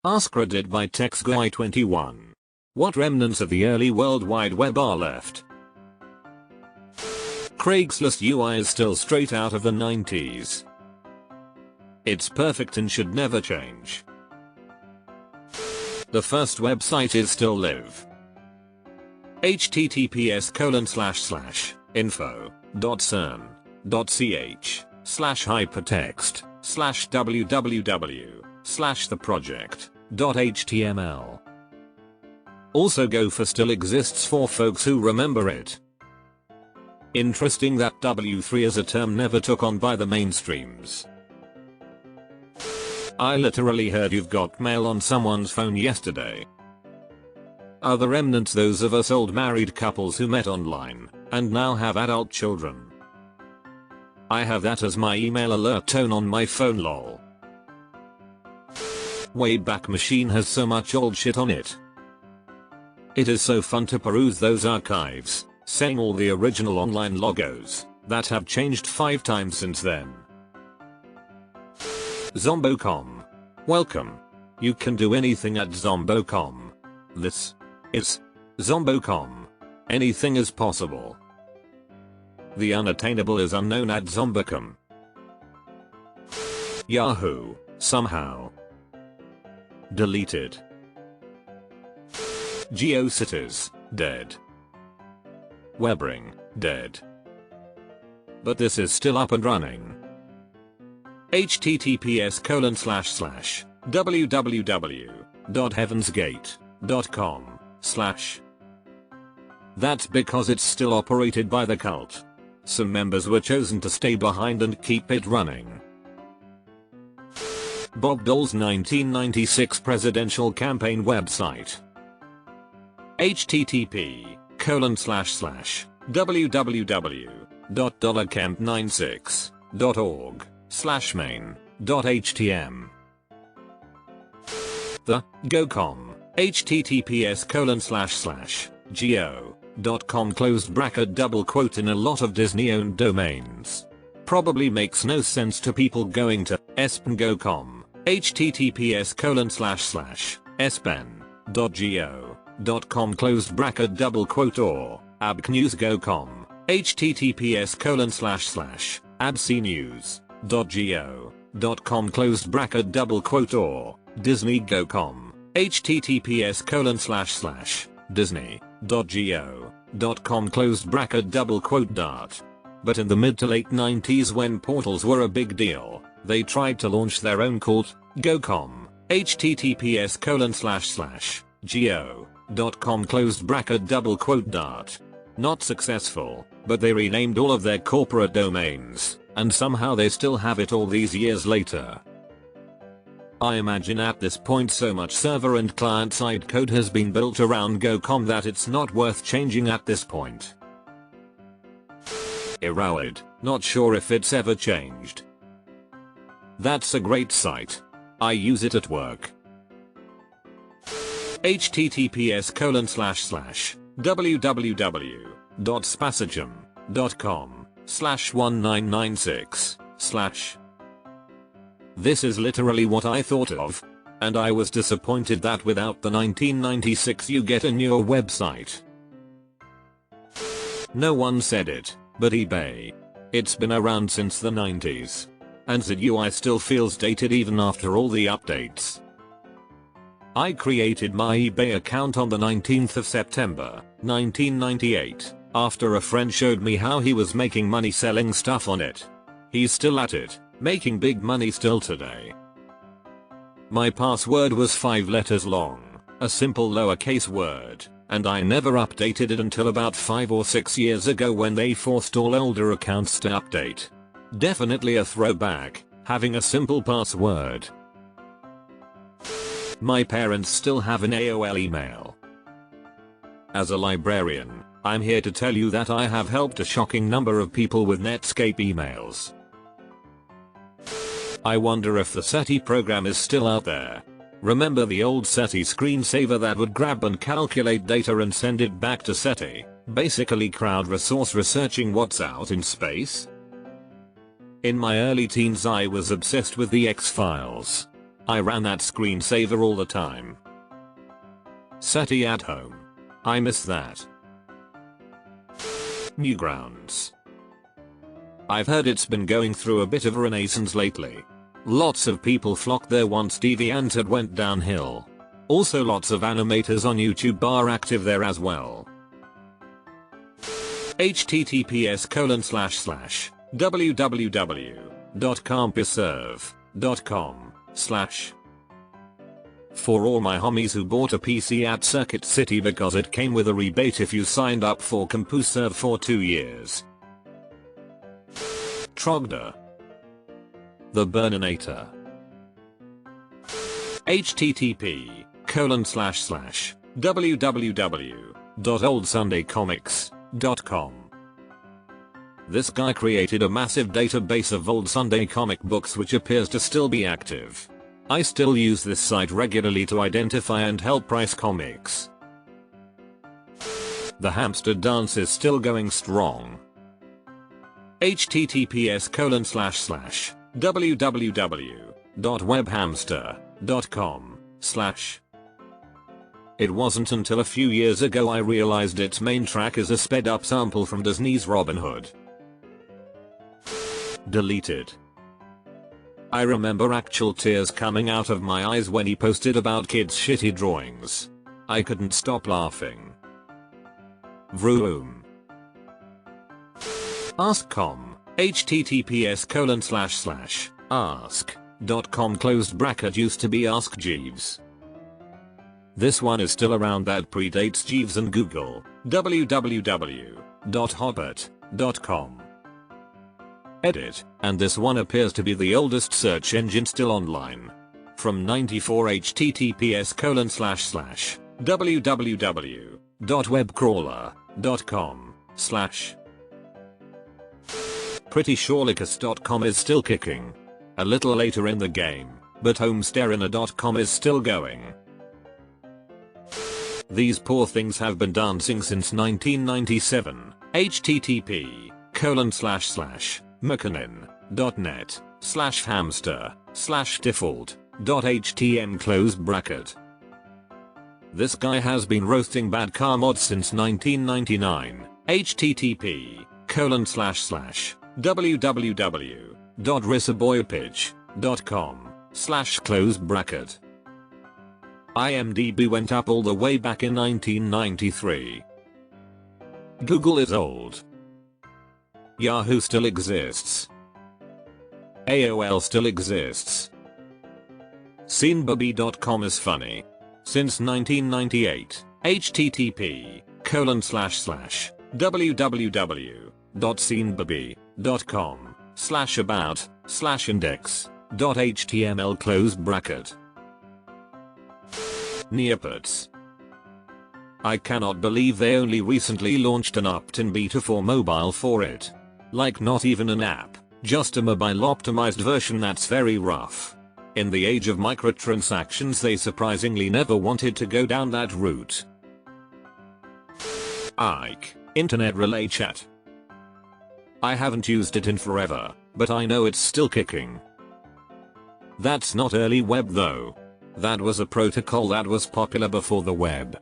AskReddit by TechGuy21. What remnants of the early World Wide Web are left? Craigslist UI is still straight out of the 90s. It's perfect and should never change. The first website is still live. https://info.cern.ch/www/theproject.html. Also Gopher still exists for folks who remember it. Interesting that W3 as a term never took on by the mainstreams. I literally heard you've got mail on someone's phone yesterday. Other remnants those of us old married couples who met online and now have adult children. I have that as my email alert tone on my phone lol. Wayback Machine has so much old shit on it. It is so fun to peruse those archives, saying all the original online logos that have changed 5 times since then. Zombocom. Welcome. You can do anything at Zombocom. This is Zombocom. Anything is possible. The unattainable is unknown at Zombocom. Yahoo. Somehow deleted. GeoCities. Dead. Webring. Dead. But this is still up and running. https://www.heavensgate.com/ That's because it's still operated by the cult. Some members were chosen to stay behind and keep it running. Bob Dole's 1996 presidential campaign website. http://www.dollarcamp96.org/main.htm. The GoCom. https://geo.com/ in a lot of Disney-owned domains. Probably makes no sense to people going to espn.gocom. https://espn.geo.com/ or abcnews.gocom. https://abcnews.geo.com/ or disney.gocom. https://disney.geo.com/ But in the mid to late 90s when portals were a big deal, they tried to launch their own called GoCom. https://geo.com/ Not successful, but they renamed all of their corporate domains, and somehow they still have it all these years later. I imagine at this point so much server and client-side code has been built around GoCom that it's not worth changing at this point. Erowid, not sure if it's ever changed. That's a great site. I use it at work. https://www.spacigem.com/1996/ This is literally what I thought of. And I was disappointed that without the 1996 you get a newer website. No one said it, but eBay. It's been around since the 90s. And the UI still feels dated even after all the updates. I created my eBay account on the 19th of September, 1998, after a friend showed me how he was making money selling stuff on it. He's still at it, making big money still today. My password was 5 letters long, a simple lowercase word, and I never updated it until about 5 or 6 years ago when they forced all older accounts to update. Definitely a throwback, having a simple password. My parents still have an AOL email. As a librarian, I'm here to tell you that I have helped a shocking number of people with Netscape emails. I wonder if the SETI program is still out there. Remember the old SETI screensaver that would grab and calculate data and send it back to SETI, basically crowd resource researching what's out in space? In my early teens I was obsessed with the X-Files. I ran that screensaver all the time. SETI at home. I miss that. Newgrounds. I've heard it's been going through a bit of a renaissance lately. Lots of people flocked there once DeviantArt went downhill. Also lots of animators on YouTube are active there as well. https://www.compuserve.com/ For all my homies who bought a PC at Circuit City because it came with a rebate if you signed up for CompuServe for 2 years. Trogdor. The Burninator. http://www.oldsundaycomics.com. This guy created a massive database of old Sunday comic books which appears to still be active. I still use this site regularly to identify and help price comics. The hamster dance is still going strong. https://www.webhamster.com/ It wasn't until a few years ago I realized its main track is a sped up sample from Disney's Robin Hood. Deleted. I remember actual tears coming out of my eyes when he posted about kids' shitty drawings. I couldn't stop laughing. Vroom. Ask.com. https://ask.com/ used to be Ask Jeeves. This one is still around, that predates Jeeves and Google. www.hobbit.com. Edit, and this one appears to be the oldest search engine still online. From 94 https://www.webcrawler.com/ Pretty sure Lickers.com is still kicking. A little later in the game, but Homesterina.com is still going. These poor things have been dancing since 1997. http://mckinnon.net/hamster/default.htm. This guy has been roasting bad car mods since 1999. http://www.rissaboypitch.com/. IMDb went up all the way back in 1993. Google is old. Yahoo still exists. AOL still exists. Scenebubby.com is funny. Since 1998. http://www.scenebubby.com/about/index.html. Neopets. I cannot believe they only recently launched an opt-in beta for mobile for it. Like, not even an app, just a mobile optimized version. That's very rough. In the age of microtransactions, they surprisingly never wanted to go down that route. Ike, Internet Relay Chat. I haven't used it in forever, but I know it's still kicking. That's not early web though. That was a protocol that was popular before the web.